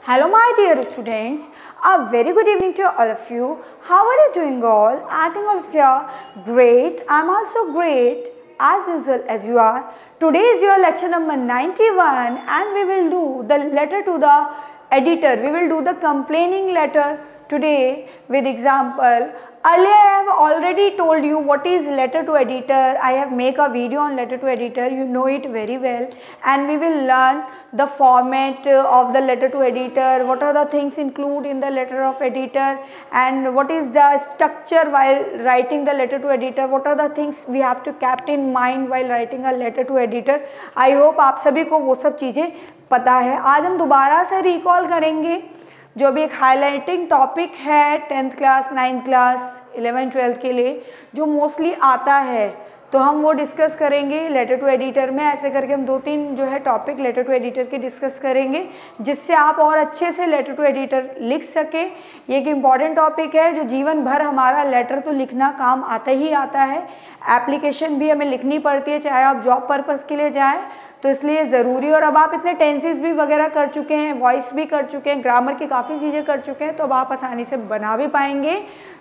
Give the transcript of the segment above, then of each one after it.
Hello my dear students, a very good evening to all of you. How are you doing all? I think all of you are great. I am also great as usual as you are. Today is your lecture number 91 and we will do the letter to the editor. We will do the complaining letter today with example. Earlier I have already told you what is letter to editor. I have made a video on letter to editor. You know it very well, and we will learn the format of the letter to editor, what are the things include in the letter of editor, and what is the structure while writing the letter to editor, what are the things we have to keep in mind while writing a letter to editor. I hope आप सभी को वो सब चीज़ें पता है. आज हम दोबारा से रिकॉल करेंगे जो भी एक हाईलाइटिंग टॉपिक है 10th class 9th class 11th 12th के लिए जो मोस्टली आता है, तो हम वो डिस्कस करेंगे लेटर टू एडिटर में. ऐसे करके हम 2-3 जो है टॉपिक लेटर टू एडिटर के डिस्कस करेंगे जिससे आप और अच्छे से लेटर टू एडिटर लिख सके. ये एक इम्पॉर्टेंट टॉपिक है जो जीवन भर हमारा लेटर तो लिखना काम आता ही आता है. एप्लीकेशन भी हमें लिखनी पड़ती है चाहे आप जॉब पर्पज़ के लिए जाएँ, तो इसलिए ज़रूरी. और अब आप इतने टेंसेस भी वगैरह कर चुके हैं, वॉइस भी कर चुके हैं, ग्रामर की काफ़ी चीज़ें कर चुके हैं, तो अब आप आसानी से बना भी पाएंगे.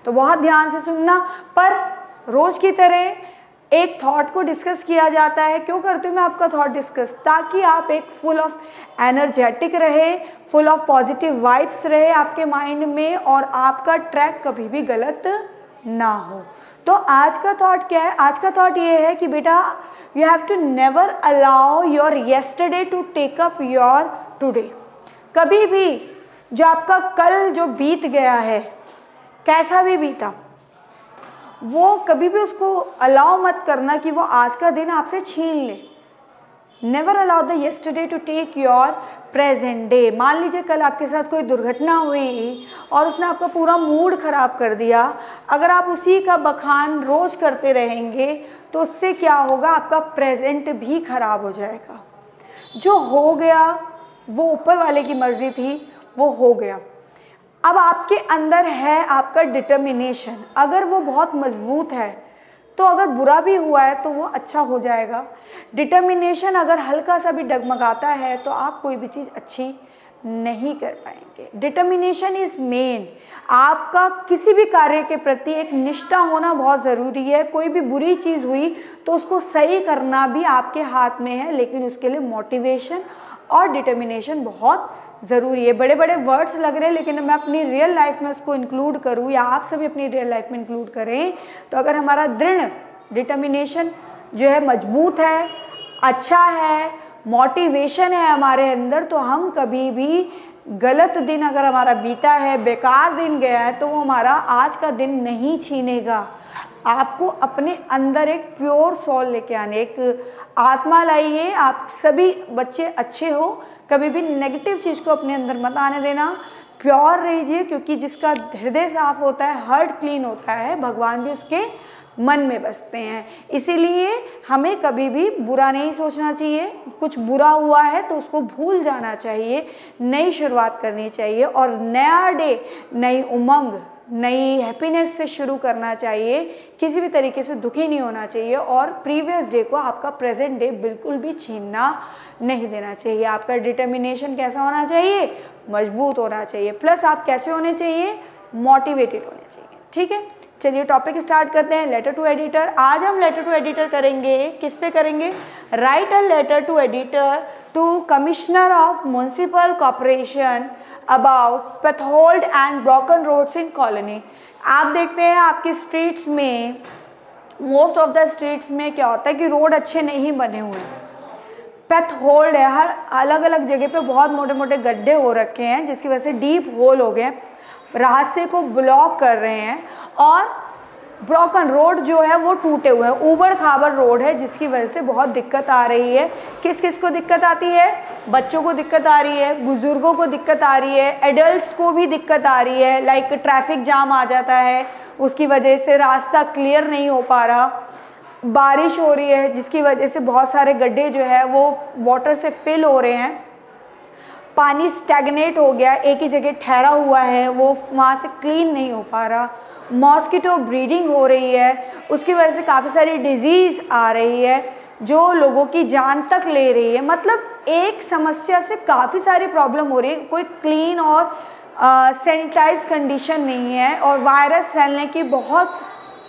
तो बहुत ध्यान से सुनना. पर रोज़ की तरह एक थॉट को डिस्कस किया जाता है. क्यों करती हूँ मैं आपका थॉट डिस्कस? ताकि आप एक फुल ऑफ एनर्जेटिक रहे, फुल ऑफ पॉजिटिव वाइब्स रहे आपके माइंड में और आपका ट्रैक कभी भी गलत ना हो. तो आज का थॉट क्या है? आज का थॉट ये है कि बेटा you have to never allow your yesterday to take up your today. कभी भी जो आपका कल जो बीत गया है, कैसा भी बीता, वो कभी भी उसको अलाउ मत करना कि वो आज का दिन आपसे छीन ले. Never allow the yesterday to take your present day. मान लीजिए कल आपके साथ कोई दुर्घटना हुई और उसने आपका पूरा मूड ख़राब कर दिया. अगर आप उसी का बखान रोज़ करते रहेंगे तो उससे क्या होगा, आपका प्रेजेंट भी ख़राब हो जाएगा. जो हो गया वो ऊपर वाले की मर्ज़ी थी, वो हो गया. अब आपके अंदर है आपका डिटर्मिनेशन. अगर वो बहुत मजबूत है तो अगर बुरा भी हुआ है तो वो अच्छा हो जाएगा. डिटर्मिनेशन अगर हल्का सा भी डगमगाता है तो आप कोई भी चीज़ अच्छी नहीं कर पाएंगे. Determination is main. आपका किसी भी कार्य के प्रति एक निष्ठा होना बहुत ज़रूरी है. कोई भी बुरी चीज़ हुई तो उसको सही करना भी आपके हाथ में है, लेकिन उसके लिए मोटिवेशन और डिटर्मिनेशन बहुत ज़रूरी है. बड़े बड़े वर्ड्स लग रहे हैं, लेकिन मैं अपनी रियल लाइफ में उसको इंक्लूड करूँ या आप सभी अपनी रियल लाइफ में इंक्लूड करें, तो अगर हमारा दृढ़ डिटर्मिनेशन जो है मजबूत है, अच्छा है, मोटिवेशन है हमारे अंदर, तो हम कभी भी गलत दिन अगर हमारा बीता है, बेकार दिन गया है, तो वो हमारा आज का दिन नहीं छीनेगा. आपको अपने अंदर एक प्योर सोल लेके आने, एक आत्मा लाइए. आप सभी बच्चे अच्छे हो, कभी भी नेगेटिव चीज़ को अपने अंदर मत आने देना. प्योर रहिए, क्योंकि जिसका हृदय साफ होता है, हार्ट क्लीन होता है, भगवान भी उसके मन में बसते हैं. इसीलिए हमें कभी भी बुरा नहीं सोचना चाहिए. कुछ बुरा हुआ है तो उसको भूल जाना चाहिए, नई शुरुआत करनी चाहिए और नया डे नई उमंग नई हैप्पीनेस से शुरू करना चाहिए. किसी भी तरीके से दुखी नहीं होना चाहिए और प्रीवियस डे को, आपका प्रेजेंट डे बिल्कुल भी छीनना नहीं देना चाहिए. आपका डिटर्मिनेशन कैसा होना चाहिए? मजबूत होना चाहिए. प्लस आप कैसे होने चाहिए? मोटिवेटेड होने चाहिए. ठीक है, चलिए टॉपिक स्टार्ट करते हैं. Letter to editor. आज हम लेटर टू एडिटर करेंगे. किस पे करेंगे? Write a letter to editor to commissioner of municipal corporation about potholed and broken roads in colony. आप देखते हैं आपकी स्ट्रीट्स में, मोस्ट ऑफ द स्ट्रीट्स में क्या होता है कि रोड अच्छे नहीं बने हुए हैं, पेथोल्ड है. हर अलग अलग जगह पे बहुत मोटे मोटे गड्ढे हो रखे हैं जिसकी वजह से डीप होल हो गए हैं, रास्ते को ब्लॉक कर रहे हैं. और ब्रोकन रोड जो है वो टूटे हुए हैं, ऊबड़ खाबड़ रोड है, जिसकी वजह से बहुत दिक्कत आ रही है. किस किस को दिक्कत आती है? बच्चों को दिक्कत आ रही है, बुज़ुर्गों को दिक्कत आ रही है, एडल्ट्स को भी दिक्कत आ रही है. लाइक ट्रैफिक जाम आ जाता है, उसकी वजह से रास्ता क्लियर नहीं हो पा रहा. बारिश हो रही है जिसकी वजह से बहुत सारे गड्ढे जो है वो वाटर से फिल हो रहे हैं. पानी स्टैग्नेट हो गया, एक ही जगह ठहरा हुआ है, वो वहाँ से क्लीन नहीं हो पा रहा. मॉस्किटो ब्रीडिंग हो रही है, उसकी वजह से काफ़ी सारी डिजीज़ आ रही है जो लोगों की जान तक ले रही है. मतलब एक समस्या से काफ़ी सारी प्रॉब्लम हो रही है, कोई क्लीन और सैनिटाइज कंडीशन नहीं है और वायरस फैलने की बहुत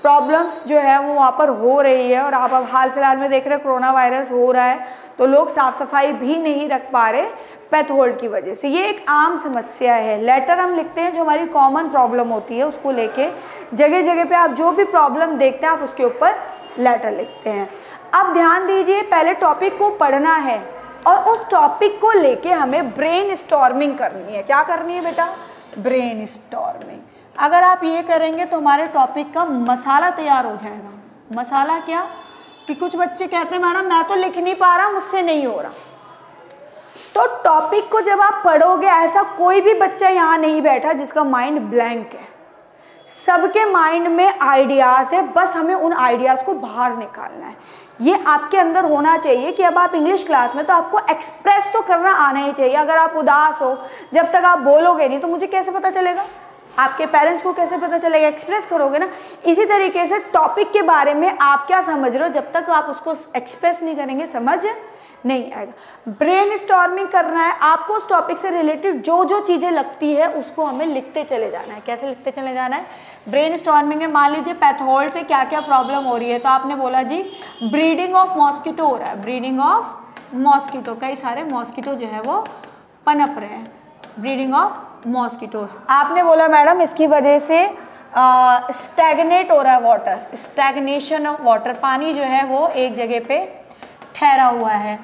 प्रॉब्लम्स जो है वो वहाँ पर हो रही है। और आप अब हाल फिलहाल में देख रहे हैं कोरोना वायरस हो रहा है, तो लोग साफ़ सफाई भी नहीं रख पा रहे पेथ होल्ड की वजह से। ये एक आम समस्या है। लेटर हम लिखते हैं जो हमारी कॉमन प्रॉब्लम होती है उसको लेके, जगह जगह पे आप जो भी प्रॉब्लम देखते हैं आप उसके ऊपर लेटर लिखते हैं। अब ध्यान दीजिए, पहले टॉपिक को पढ़ना है और उस टॉपिक को लेके हमें ब्रेन स्टॉर्मिंग करनी है। क्या करनी है बेटा? Brain storming. अगर आप ये करेंगे तो हमारे टॉपिक का मसाला तैयार हो जाएगा। मसाला क्या कि कुछ बच्चे कहते हैं मैडम मैं तो लिख नहीं पा रहा, मुझसे नहीं हो रहा। तो टॉपिक को जब आप पढ़ोगे, ऐसा कोई भी बच्चा यहाँ नहीं बैठा जिसका माइंड ब्लैंक है। सबके माइंड में आइडियाज़ है, बस हमें उन आइडियाज़ को बाहर निकालना है। ये आपके अंदर होना चाहिए कि अब आप इंग्लिश क्लास में तो आपको एक्सप्रेस तो करना आना ही चाहिए। अगर आप उदास हो, जब तक आप बोलोगे नहीं तो मुझे कैसे पता चलेगा? आपके पेरेंट्स को कैसे पता चलेगा? एक्सप्रेस करोगे ना। इसी तरीके से टॉपिक के बारे में आप क्या समझ रहे हो, जब तक आप उसको एक्सप्रेस नहीं करेंगे समझ नहीं आएगा। ब्रेन स्टॉर्मिंग करना है आपको। उस टॉपिक से रिलेटेड जो जो चीज़ें लगती है उसको हमें लिखते चले जाना है। कैसे लिखते चले जाना है? ब्रेन स्टॉर्मिंग में मान लीजिए पेथ होल्ड से क्या क्या प्रॉब्लम हो रही है, तो आपने बोला जी ब्रीडिंग ऑफ मॉस्किटो हो रहा है। ब्रीडिंग ऑफ मॉस्किटो, कई सारे मॉस्किटो जो है वो पनप रहे हैं। Breeding of mosquitoes. आपने बोला मैडम इसकी वजह से स्टैग्नेट हो रहा है वाटर, स्टैग्नेशन ऑफ वाटर, पानी जो है वो एक जगह पे ठहरा हुआ है।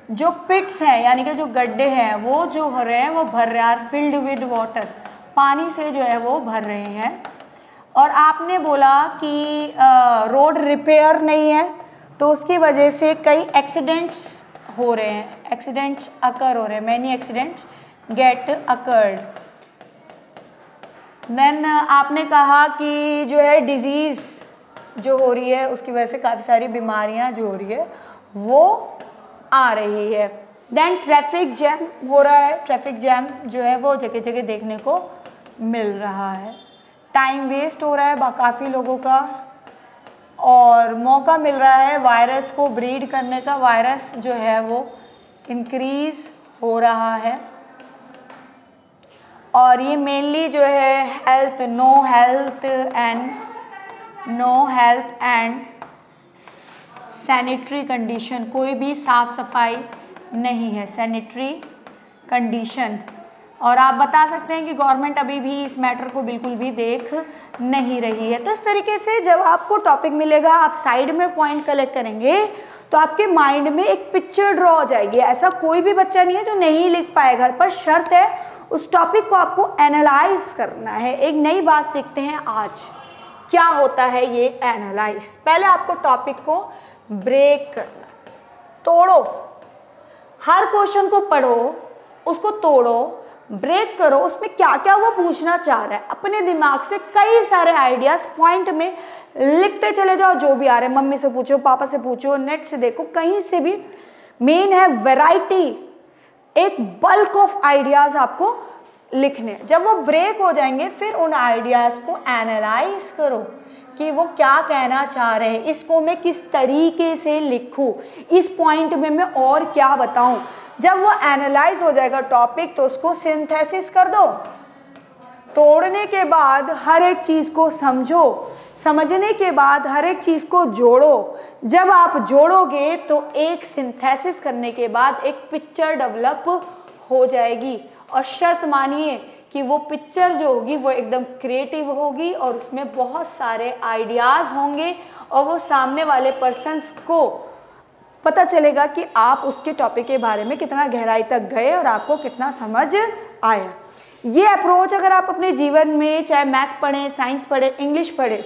जो पिट्स हैं यानी कि जो गड्ढे हैं वो जो हो रहे हैं वो भर रहे हैं, फिल्ड विद वाटर, पानी से जो है वो भर रहे हैं। और आपने बोला कि रोड रिपेयर नहीं है तो उसकी वजह से कई एक्सीडेंट्स हो रहे हैं, एक्सीडेंट्स अकर हो रहे हैं, many accidents get occurred. Then आपने कहा कि जो है डिजीज़ जो हो रही है उसकी वजह से काफ़ी सारी बीमारियां जो हो रही है वो आ रही है। देन ट्रैफिक जैम हो रहा है, ट्रैफिक जैम जो है वो जगह जगह देखने को मिल रहा है। टाइम वेस्ट हो रहा है काफ़ी लोगों का और मौका मिल रहा है वायरस को ब्रीड करने का। वायरस जो है वो इंक्रीज हो रहा है और ये मेनली जो है health, no health and sanitary condition, कोई भी साफ़ सफाई नहीं है, सैनिटरी कंडीशन। और आप बता सकते हैं कि गवर्नमेंट अभी भी इस मैटर को बिल्कुल भी देख नहीं रही है। तो इस तरीके से जब आपको टॉपिक मिलेगा आप साइड में पॉइंट कलेक्ट करेंगे तो आपके माइंड में एक पिक्चर ड्रॉ हो जाएगी। ऐसा कोई भी बच्चा नहीं है जो नहीं लिख पाएगा, पर शर्त है उस टॉपिक को आपको एनालाइज करना है। एक नई बात सीखते हैं आज, क्या होता है ये एनालाइज। पहले आपको टॉपिक को ब्रेक करना, तोड़ो, हर क्वेश्चन को पढ़ो, उसको तोड़ो, ब्रेक करो, उसमें क्या क्या वो पूछना चाह रहा है। अपने दिमाग से कई सारे आइडियाज पॉइंट में लिखते चले जाओ, जो भी आ रहे हैं, मम्मी से पूछो, पापा से पूछो, नेट से देखो, कहीं से भी। मेन है वैरायटी, एक बल्क ऑफ आइडियाज आपको लिखने। जब वो ब्रेक हो जाएंगे फिर उन आइडियाज को एनालाइज करो कि वो क्या कहना चाह रहे हैं, इसको मैं किस तरीके से लिखूं, इस पॉइंट में मैं और क्या बताऊं। जब वो एनालाइज हो जाएगा टॉपिक तो उसको सिंथेसिस कर दो। तोड़ने के बाद हर एक चीज़ को समझो, समझने के बाद हर एक चीज़ को जोड़ो। जब आप जोड़ोगे तो एक सिंथेसिस करने के बाद एक पिक्चर डेवलप हो जाएगी। और शर्त मानिए कि वो पिक्चर जो होगी वो एकदम क्रिएटिव होगी और उसमें बहुत सारे आइडियाज़ होंगे और वो सामने वाले पर्सन्स को पता चलेगा कि आप उसके टॉपिक के बारे में कितना गहराई तक गए और आपको कितना समझ आया। ये अप्रोच अगर आप अपने जीवन में चाहे मैथ्स पढ़ें, साइंस पढ़ें, इंग्लिश पढ़ें,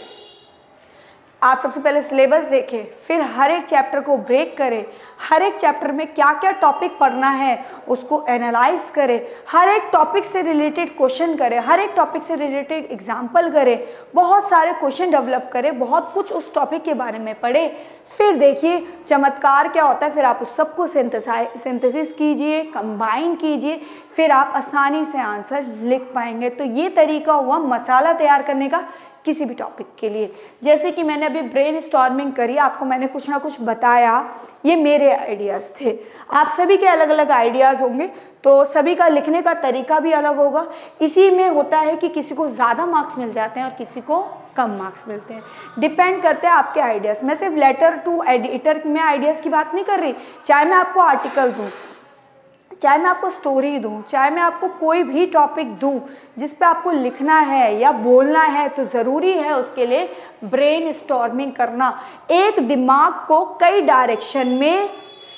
आप सबसे पहले सिलेबस देखें, फिर हर एक चैप्टर को ब्रेक करें, हर एक चैप्टर में क्या क्या टॉपिक पढ़ना है उसको एनालाइज करें, हर एक टॉपिक से रिलेटेड क्वेश्चन करें, हर एक टॉपिक से रिलेटेड एग्जाम्पल करें, बहुत सारे क्वेश्चन डेवलप करें, बहुत कुछ उस टॉपिक के बारे में पढ़ें। फिर देखिए चमत्कार क्या होता है, फिर आप उस सबको सिंथेसिस कीजिए, कंबाइन कीजिए, फिर आप आसानी से आंसर लिख पाएंगे। तो ये तरीका हुआ मसाला तैयार करने का किसी भी टॉपिक के लिए। जैसे कि मैंने अभी ब्रेन स्टॉर्मिंग करी, आपको मैंने कुछ ना कुछ बताया, ये मेरे आइडियाज़ थे। आप सभी के अलग अलग आइडियाज़ होंगे, तो सभी का लिखने का तरीका भी अलग होगा। इसी में होता है कि किसी को ज़्यादा मार्क्स मिल जाते हैं और किसी को कम मार्क्स मिलते हैं, डिपेंड करते हैं आपके आइडियाज़। मैं सिर्फ लेटर टू एडिटर में आइडियाज़ की बात नहीं कर रही, चाहे मैं आपको आर्टिकल दूँ, चाहे मैं आपको स्टोरी दूं, चाहे मैं आपको कोई भी टॉपिक दूं जिस पे आपको लिखना है या बोलना है, तो ज़रूरी है उसके लिए ब्रेन स्टॉर्मिंग करना, एक दिमाग को कई डायरेक्शन में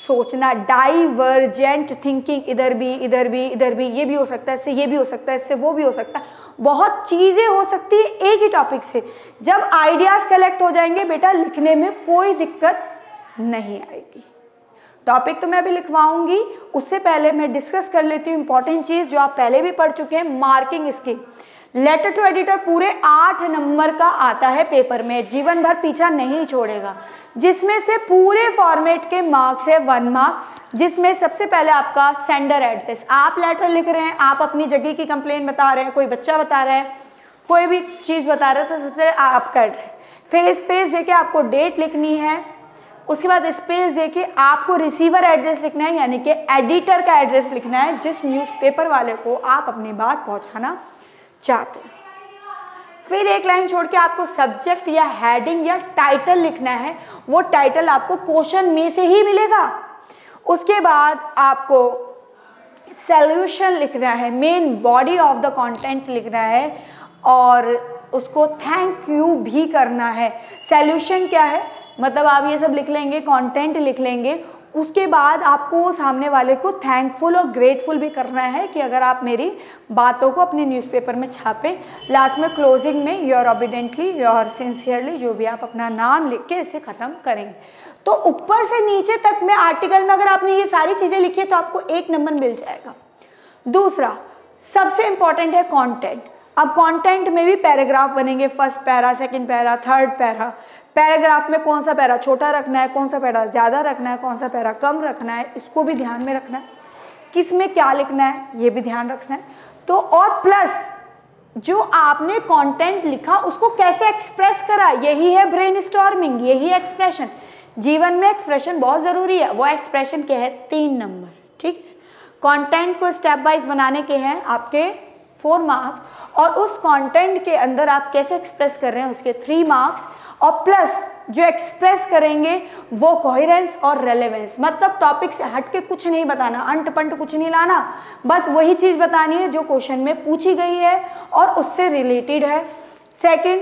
सोचना, डाइवर्जेंट थिंकिंग, इधर भी इधर भी इधर भी, ये भी हो सकता है, इससे ये भी हो सकता है, इससे वो भी हो सकता है, बहुत चीज़ें हो सकती है एक ही टॉपिक से। जब आइडियाज़ कलेक्ट हो जाएंगे बेटा, लिखने में कोई दिक्कत नहीं आएगी। टॉपिक तो मैं अभी लिखवाऊंगी, उससे पहले मैं डिस्कस कर लेती हूँ इंपॉर्टेंट चीज़ जो आप पहले भी पढ़ चुके हैं, marking scheme. Letter to editor पूरे 8 नंबर का आता है पेपर में, जीवन भर पीछा नहीं छोड़ेगा, जिसमें से पूरे फॉर्मेट के मार्क्स है 1 मार्क, जिसमें सबसे पहले आपका सेंडर एड्रेस, आप लेटर लिख रहे हैं, आप अपनी जगह की कंप्लेंट बता रहे हैं, कोई बच्चा बता रहा है, कोई भी चीज़ बता रहे हैं, तो सबसे पहले आपका एड्रेस, फिर स्पेस देके आपको डेट लिखनी है, उसके बाद स्पेस देके आपको रिसीवर एड्रेस लिखना है, यानी कि एडिटर का एड्रेस लिखना है, जिस न्यूज़पेपर वाले को आप अपनी बात पहुंचाना चाहते हैं। फिर एक लाइन छोड़ के आपको सब्जेक्ट या हेडिंग या टाइटल लिखना है, वो टाइटल आपको क्वेश्चन में से ही मिलेगा। उसके बाद आपको सॉल्यूशन लिखना है, main body of the content लिखना है, और उसको थैंक यू भी करना है। सॉल्यूशन क्या है, मतलब आप ये सब लिख लेंगे, कंटेंट लिख लेंगे, उसके बाद आपको सामने वाले को थैंकफुल और ग्रेटफुल भी करना है कि अगर आप मेरी बातों को अपने न्यूज़पेपर में छापे। लास्ट में क्लोजिंग में योर ऑबिडेंटली, योर सिंसियरली, जो भी आप अपना नाम लिख के इसे ख़त्म करेंगे। तो ऊपर से नीचे तक में आर्टिकल में अगर आपने ये सारी चीज़ें लिखी है तो आपको 1 नंबर मिल जाएगा। दूसरा सबसे इंपॉर्टेंट है कंटेंट। अब कंटेंट में भी पैराग्राफ बनेंगे, first para, second para, third para. Paragraph में कौन सा पैरा छोटा रखना है, कौन सा पैरा ज़्यादा रखना है, कौन सा पैरा कम रखना है, इसको भी ध्यान में रखना है। किस में क्या लिखना है ये भी ध्यान रखना है। तो और प्लस जो आपने कंटेंट लिखा उसको कैसे एक्सप्रेस करा, यही है ब्रेनस्टॉर्मिंग, यही एक्सप्रेशन। जीवन में एक्सप्रेशन बहुत ज़रूरी है। वो एक्सप्रेशन क्या है, 3 नंबर, ठीक है। कंटेंट को स्टेप वाइज बनाने के हैं आपके 4 मार्क्स, और उस कंटेंट के अंदर आप कैसे एक्सप्रेस कर रहे हैं उसके 3 मार्क्स, और प्लस जो एक्सप्रेस करेंगे वो कोहेरेंस और रेलेवेंस, मतलब टॉपिक से हट के कुछ नहीं बताना, अंट पंट कुछ नहीं लाना, बस वही चीज़ बतानी है जो क्वेश्चन में पूछी गई है और उससे रिलेटेड है। सेकंड,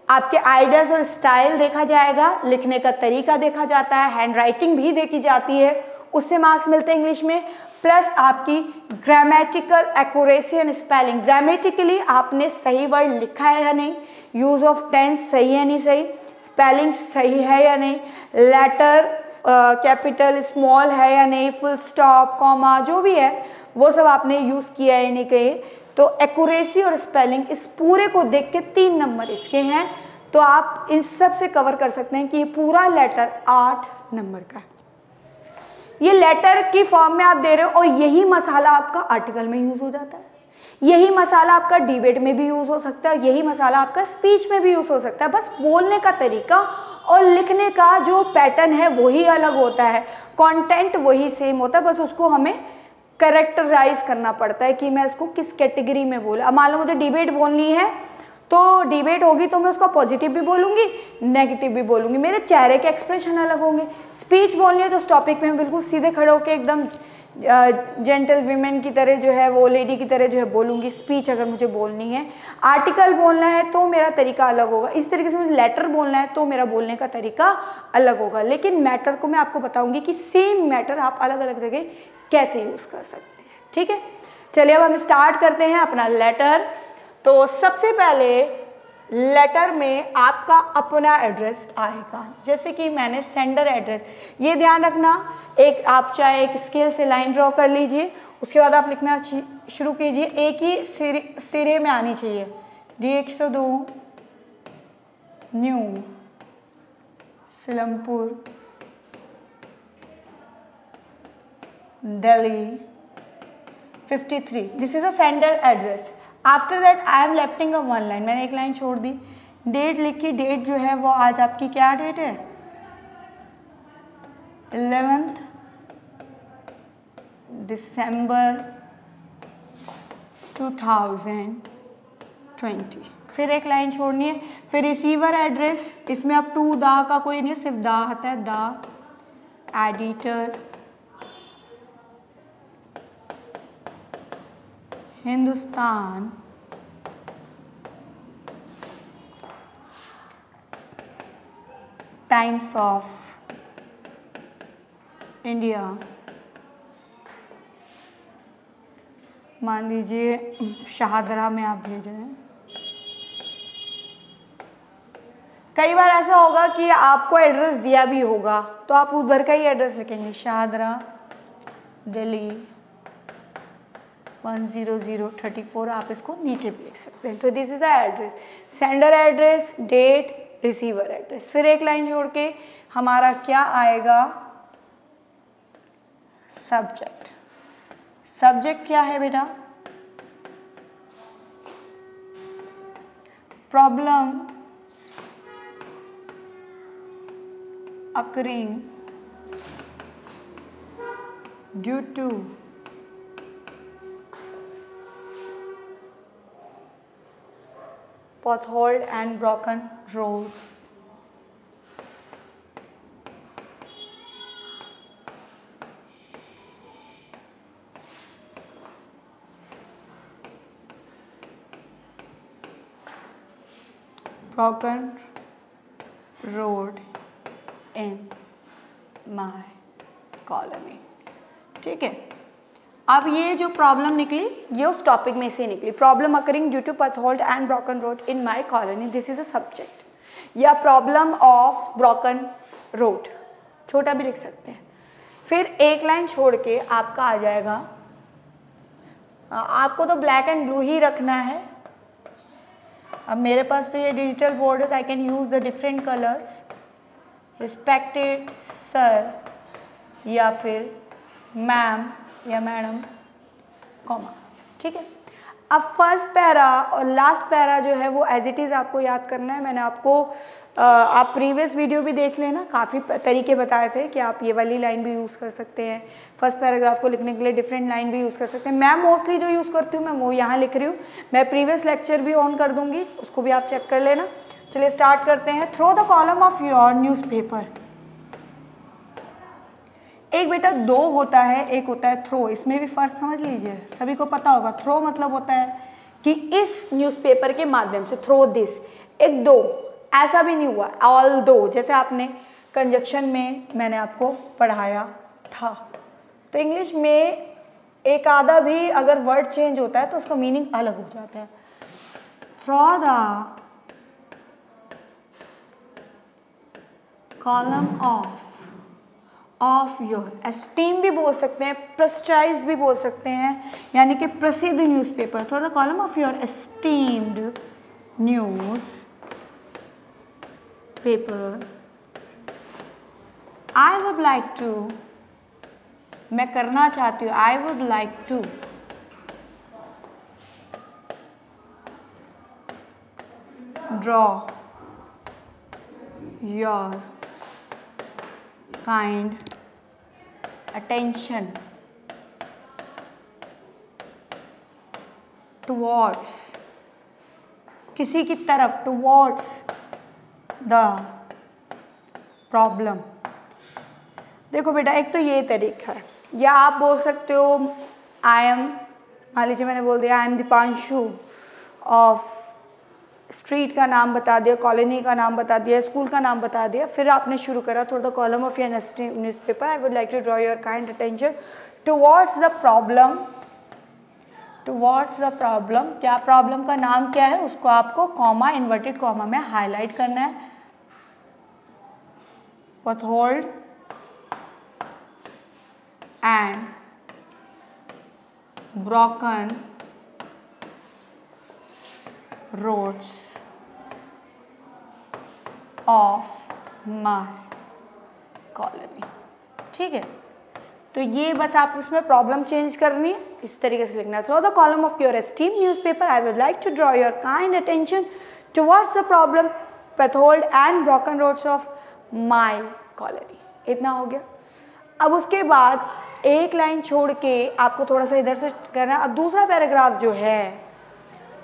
आपके आइडियाज़ और स्टाइल देखा जाएगा, लिखने का तरीका देखा जाता है, हैंड राइटिंग भी देखी जाती है, उससे मार्क्स मिलते हैं इंग्लिश में। प्लस आपकी grammatical accuracy and spelling, grammatically आपने सही वर्ड लिखा है या नहीं, यूज़ ऑफ टेंस सही है नहीं सही, स्पेलिंग सही है या नहीं, लेटर कैपिटल स्मॉल है या नहीं, फुल स्टॉप कॉमा जो भी है वो सब आपने यूज़ किया है नहीं कहीं। तो एक्यूरेसी और स्पेलिंग, इस पूरे को देख के 3 नंबर इसके हैं। तो आप इन सब से कवर कर सकते हैं कि ये पूरा लेटर 8 नंबर का है। ये लेटर की फॉर्म में आप दे रहे हो, और यही मसाला आपका आर्टिकल में यूज़ हो जाता है, यही मसाला आपका डिबेट में भी यूज़ हो सकता है, यही मसाला आपका स्पीच में भी यूज़ हो सकता है। बस बोलने का तरीका और लिखने का जो पैटर्न है वही अलग होता है, कंटेंट वही सेम होता है, बस उसको हमें कैरेक्टराइज करना पड़ता है कि मैं इसको किस कैटेगरी में बोला। अब मान लो मुझे डिबेट बोलनी है, तो डिबेट होगी तो मैं उसका पॉजिटिव भी बोलूँगी, नेगेटिव भी बोलूँगी, मेरे चेहरे के एक्सप्रेशन अलग होंगे। स्पीच बोलनी है तो उस टॉपिक में बिल्कुल सीधे खड़े होकर एकदम जेंटल वीमेन की तरह जो है, वो लेडी की तरह जो है बोलूँगी स्पीच अगर मुझे बोलनी है। आर्टिकल बोलना है तो मेरा तरीका अलग होगा, इस तरीके से मुझे लेटर बोलना है तो मेरा बोलने का तरीका अलग होगा। लेकिन मैटर को मैं आपको बताऊँगी कि सेम मैटर आप अलग अलग जगह कैसे यूज़ कर सकते हैं, ठीक है। चलिए अब हम स्टार्ट करते हैं अपना लेटर। तो सबसे पहले लेटर में आपका अपना एड्रेस आएगा, जैसे कि मैंने सेंडर एड्रेस, ये ध्यान रखना। एक आप चाहे एक स्केल से लाइन ड्रॉ कर लीजिए, उसके बाद आप लिखना शुरू कीजिए, एक ही सिरे में आनी चाहिए। D102 new Seelampur Delhi 53, this is a sender address. After that I am lifting a 1 line, मैंने एक लाइन छोड़ दी। डेट लिखी, डेट जो है वो आज आपकी क्या डेट है, 11 दिसंबर 2020। फिर एक लाइन छोड़नी है। फिर रिसीवर एड्रेस, इसमें अब टू द का कोई नहीं, सिर्फ द आता है, the editor Hindustan times of India, मान लीजिए शाहदरा में आप भेज रहे हैं। कई बार ऐसा होगा कि आपको एड्रेस दिया भी होगा तो आप उधर का ही एड्रेस लिखेंगे, शाहदरा दिल्ली 10034, आप इसको नीचे भी लिख सकते हैं। तो this is the address, sender address, date, receiver address. फिर एक लाइन जोड़ के हमारा क्या आएगा, सब्जेक्ट। सब्जेक्ट क्या है बेटा, problem occurring due to potholed and broken road. Broken road in my colony। ठीक है, अब ये जो प्रॉब्लम निकली ये उस टॉपिक में से निकली, problem occurring due to potholed and broken road in my colony, this is a subject, या प्रॉब्लम ऑफ ब्रोकन रोड, छोटा भी लिख सकते हैं। फिर एक लाइन छोड़ के आपका आ जाएगा, आपको तो ब्लैक एंड ब्लू ही रखना है। अब मेरे पास तो ये डिजिटल बोर्ड है, I can use the different colours, respected sir या फिर मैम या मैडम, कॉमा। ठीक है, अब फर्स्ट पैरा और लास्ट पैरा जो है वो एज इट इज़ आपको याद करना है। मैंने आपको आप प्रीवियस वीडियो भी देख लेना, काफ़ी तरीके बताए थे कि आप ये वाली लाइन भी यूज़ कर सकते हैं, फर्स्ट पैराग्राफ को लिखने के लिए डिफरेंट लाइन भी यूज़ कर सकते हैं। मैं मोस्टली जो यूज़ करती हूँ मैं वो यहाँ लिख रही हूँ, मैं प्रीवियस लेक्चर भी ऑन कर दूँगी, उसको भी आप चेक कर लेना। चलिए स्टार्ट करते हैं। Through the column of your newspaper. एक बेटा दो होता है, एक होता है थ्रो, इसमें भी फ़र्क समझ लीजिए, सभी को पता होगा। थ्रो मतलब होता है कि इस न्यूज़पेपर के माध्यम से, थ्रो दिस, एक दो, ऐसा भी नहीं हुआ ऑल दो, जैसे आपने कंजक्शन में मैंने आपको पढ़ाया था। तो इंग्लिश में एक आधा भी अगर वर्ड चेंज होता है तो उसका मीनिंग अलग हो जाता है। Through the column of your, esteem भी बोल सकते हैं, प्रेस्टाइज भी बोल सकते हैं, यानी कि प्रसिद्ध newspaper. Through the column of your esteemed news paper, I would like to, मैं करना चाहती हूँ, I would like to draw your kind attention towards, किसी की तरफ, towards the problem। देखो बेटा, एक तो ये तरीका है, या आप बोल सकते हो आई एम, मान लीजिए मैंने बोल दिया I am Deepanshu of, street का नाम बता दिया, कॉलोनी का नाम बता दिया, स्कूल का नाम बता दिया, फिर आपने शुरू करा through the column of your newspaper, I would like to draw your kind attention towards the problem, towards the problem. क्या प्रॉब्लम का नाम क्या है, उसको आपको कॉमा, इन्वर्टेड कॉमा में हाईलाइट करना है। Potholed and broken roads of my colony. ठीक है, तो तो ये बस आप उसमें प्रॉब्लम चेंज करनी है, इस तरीके से लिखना है। Through the column of your esteem newspaper I would like to draw your kind attention towards the problem potholed and broken roads of my colony. इतना हो गया। अब उसके बाद एक लाइन छोड़ के आपको थोड़ा सा इधर से करना है। अब दूसरा पैराग्राफ जो है,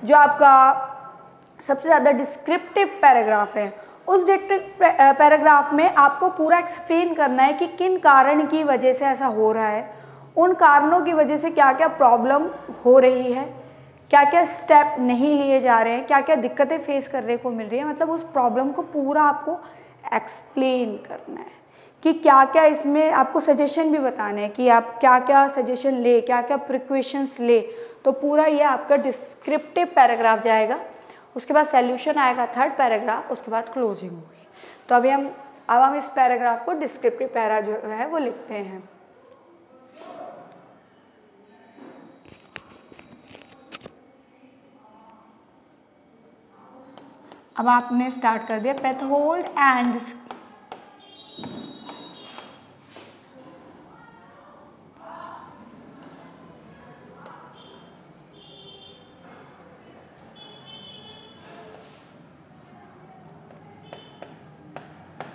जो आपका सबसे ज़्यादा डिस्क्रिप्टिव पैराग्राफ है, उस डिस्क्रिप्टिव पैराग्राफ में आपको पूरा एक्सप्लेन करना है कि किन कारण की वजह से ऐसा हो रहा है, उन कारणों की वजह से क्या क्या प्रॉब्लम हो रही है, क्या क्या स्टेप नहीं लिए जा रहे हैं, क्या क्या दिक्कतें फेस करने को मिल रही है। मतलब उस प्रॉब्लम को पूरा आपको एक्सप्लेन करना है कि क्या क्या इसमें आपको सजेशन भी बताना है कि आप क्या क्या सजेशन ले, क्या क्या प्रिकॉशंस ले। तो पूरा ये आपका डिस्क्रिप्टिव पैराग्राफ जाएगा। उसके बाद सॉल्यूशन आएगा थर्ड पैराग्राफ, उसके बाद क्लोजिंग होगी। तो अभी हम इस पैराग्राफ को डिस्क्रिप्टिव पैरा जो है वो लिखते हैं। अब आपने स्टार्ट कर दिया। पेथोल्ड and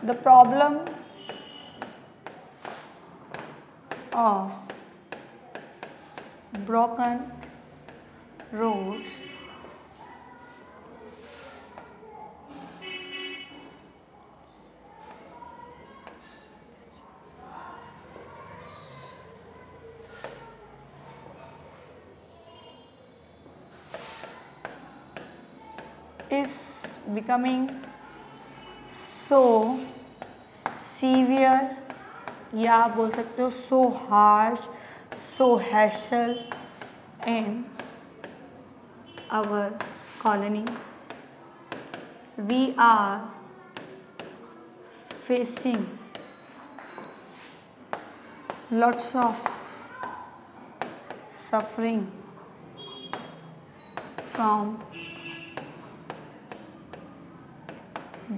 the problem of broken roads is becoming so severe, या आप बोल सकते हो so harsh, so hassle in our colony. We are facing lots of suffering from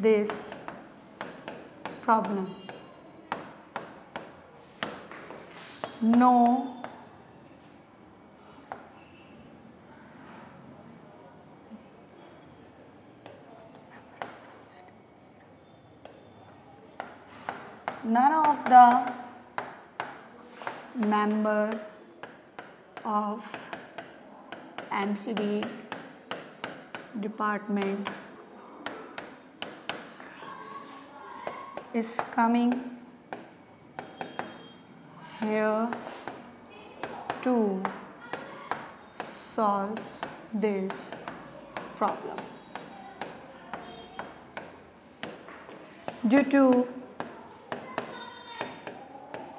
this problem. No none of the member of MCD department is coming here to solve this problem. Due to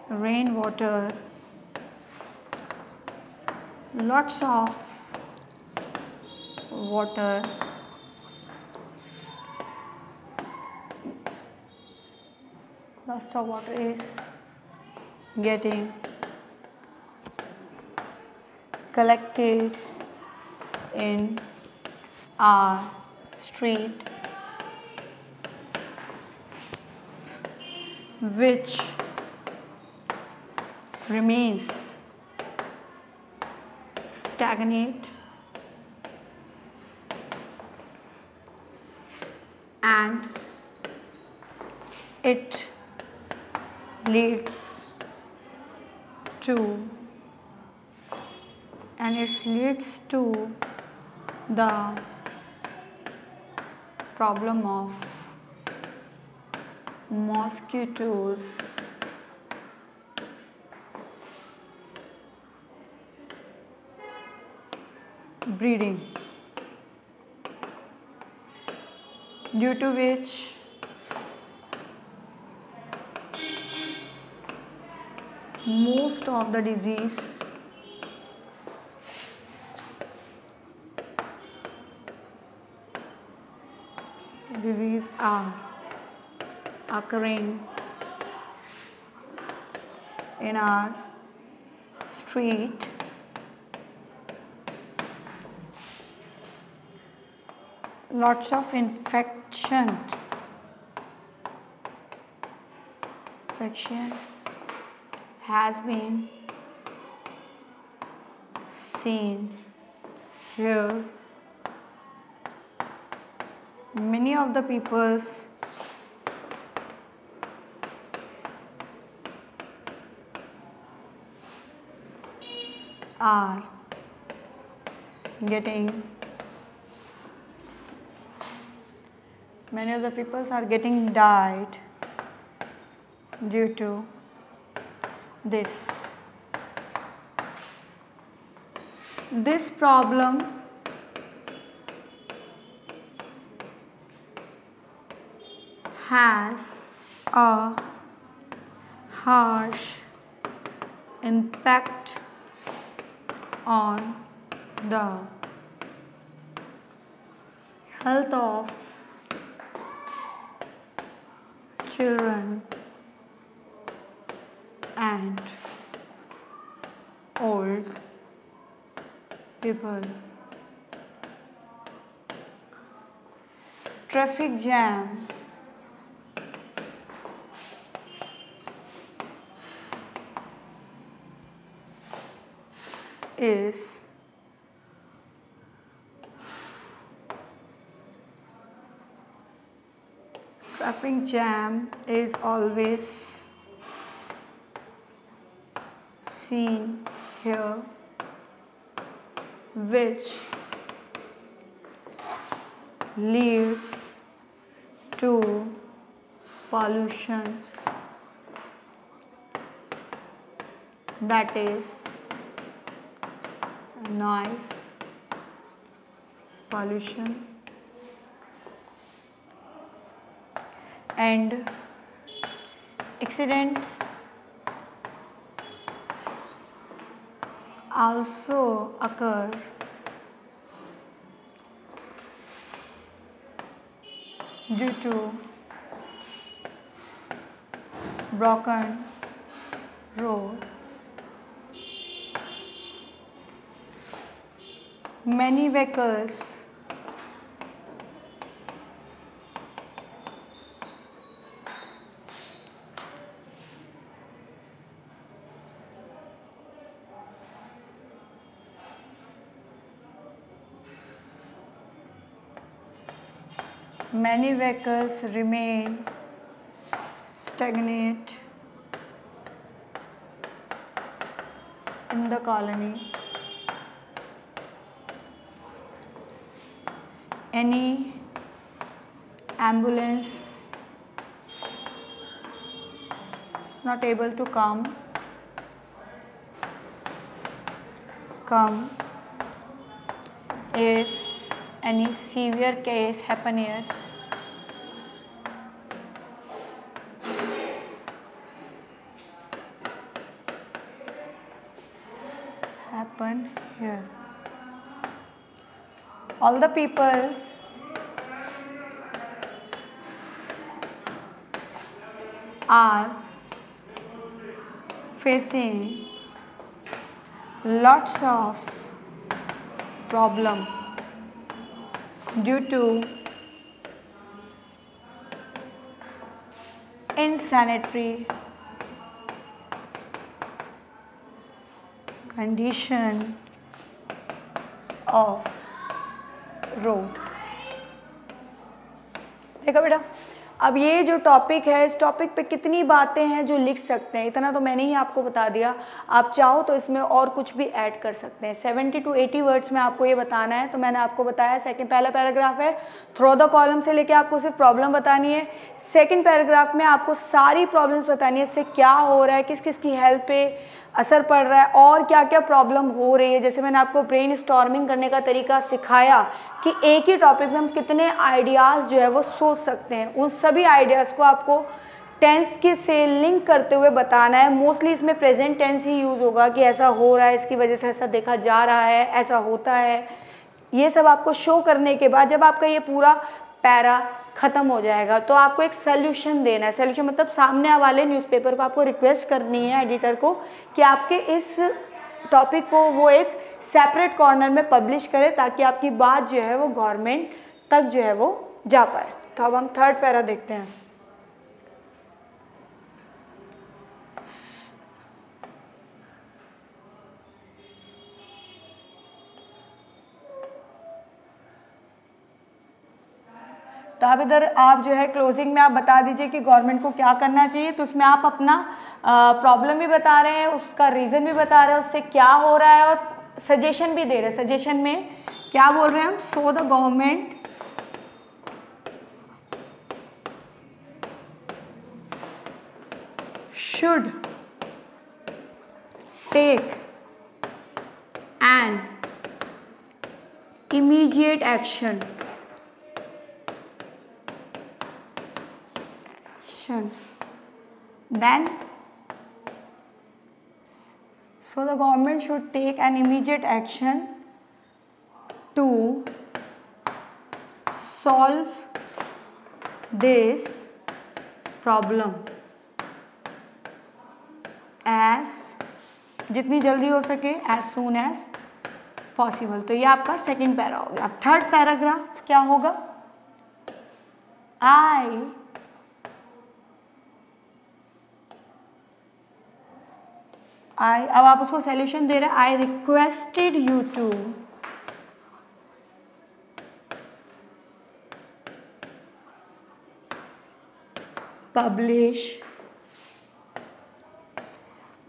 rainwater, lots of water is getting collected in our street, which remains stagnant and it leads to the problem of mosquitoes breeding, due to which most of the disease are occurring in our street. Lots of infection has been seen here. Many of the peoples are getting died due to this. This problem has a harsh impact on the health of children and old people. Traffic jam is always seen here, which leads to pollution, that is noise pollution, and accidents also occur due to broken road. Many vehicles remain stagnant in the colony. Any ambulance is not able to come if any severe case happen here. All the peoples are facing lots of problem due to insanitary condition of road. देखा बेटा, अब ये जो topic है, इस topic पे कितनी बातें हैं जो लिख सकते हैं, इतना तो मैंने ही आपको बता दिया। आप चाहो तो इसमें और कुछ भी ऐड कर सकते हैं। 70 to 80 वर्ड्स में आपको ये बताना है। तो मैंने आपको बताया पहला पैराग्राफ है, थ्रू द कॉलम से लेके आपको सिर्फ प्रॉब्लम बतानी है। सेकंड पैराग्राफ में आपको सारी प्रॉब्लम्स बतानी है, इससे क्या हो रहा है, किस किस की हेल्थ पे असर पड़ रहा है और क्या क्या प्रॉब्लम हो रही है। जैसे मैंने आपको ब्रेन स्टॉर्मिंग करने का तरीका सिखाया कि एक ही टॉपिक में हम कितने आइडियाज़ जो है वो सोच सकते हैं, उन सभी आइडियाज़ को आपको टेंस के से लिंक करते हुए बताना है। मोस्टली इसमें प्रेजेंट टेंस ही यूज़ होगा कि ऐसा हो रहा है, इसकी वजह से ऐसा देखा जा रहा है, ऐसा होता है। ये सब आपको शो करने के बाद जब आपका ये पूरा पैरा ख़त्म हो जाएगा तो आपको एक सोल्यूशन देना है। सोल्यूशन मतलब सामने वाले न्यूज़पेपर को आपको रिक्वेस्ट करनी है एडिटर को कि आपके इस टॉपिक को वो एक सेपरेट कॉर्नर में पब्लिश करे ताकि आपकी बात जो है वो गवर्नमेंट तक जो है वो जा पाए। तो अब हम थर्ड पैरा देखते हैं। तो आप इधर आप जो है क्लोजिंग में आप बता दीजिए कि गवर्नमेंट को क्या करना चाहिए। तो उसमें आप अपना प्रॉब्लम भी बता रहे हैं, उसका रीज़न भी बता रहे हैं, उससे क्या हो रहा है, और सजेशन भी दे रहे हैं। सजेशन में क्या बोल रहे हैं हम? So the government should take an immediate action. Then, so the government should take an immediate action to solve this problem as जितनी जल्दी हो सके, as soon as possible। तो ये आपका सेकेंड पैरा हो गया। अब थर्ड पैराग्राफ क्या होगा? अब आप उसको सॉल्यूशन दे रहे हैं। I requested you to publish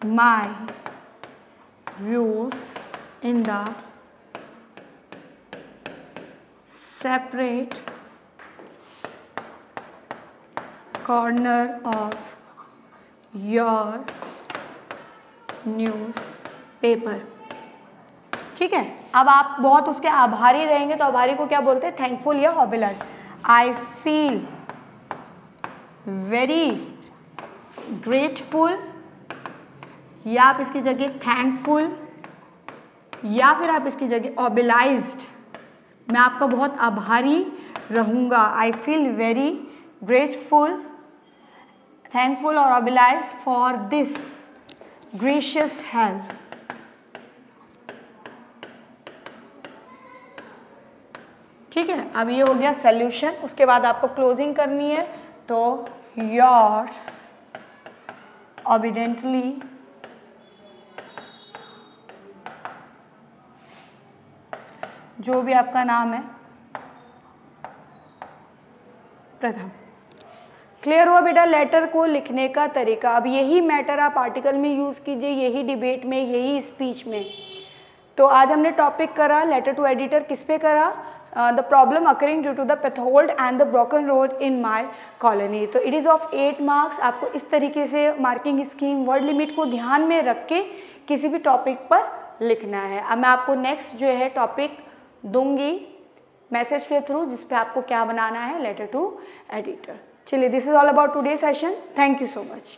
my views in the separate corner of your newspaper। ठीक है, अब आप बहुत उसके आभारी रहेंगे तो आभारी को क्या बोलते हैं? थैंकफुल या ऑबिलाइज। आई फील वेरी ग्रेटफुल, या आप इसकी जगह थैंकफुल, या फिर आप इसकी जगह ऑबिलाइज्ड, मैं आपका बहुत आभारी रहूँगा। I feel very grateful, thankful और ऑबिलाइज्ड फॉर दिस ग्रेशियस हेल्प। ठीक है, अब ये हो गया सॉल्यूशन। उसके बाद आपको क्लोजिंग करनी है। तो योर्स ऑबिडेंटली जो भी आपका नाम है, प्रथम। क्लियर हुआ बेटा लेटर को लिखने का तरीका। अब यही मैटर आप आर्टिकल में यूज़ कीजिए, यही डिबेट में, यही स्पीच में। तो आज हमने टॉपिक करा लेटर टू एडिटर, किस पे करा? The problem occurring due to the potholed and the broken road in my colony. तो इट इज़ ऑफ 8 मार्क्स। आपको इस तरीके से मार्किंग स्कीम, वर्ड लिमिट को ध्यान में रख के किसी भी टॉपिक पर लिखना है। अब मैं आपको नेक्स्ट जो है टॉपिक दूंगी मैसेज के थ्रू, जिस पे आपको क्या बनाना है, लेटर टू एडिटर। चलिए, this is all about today session. Thank you so much.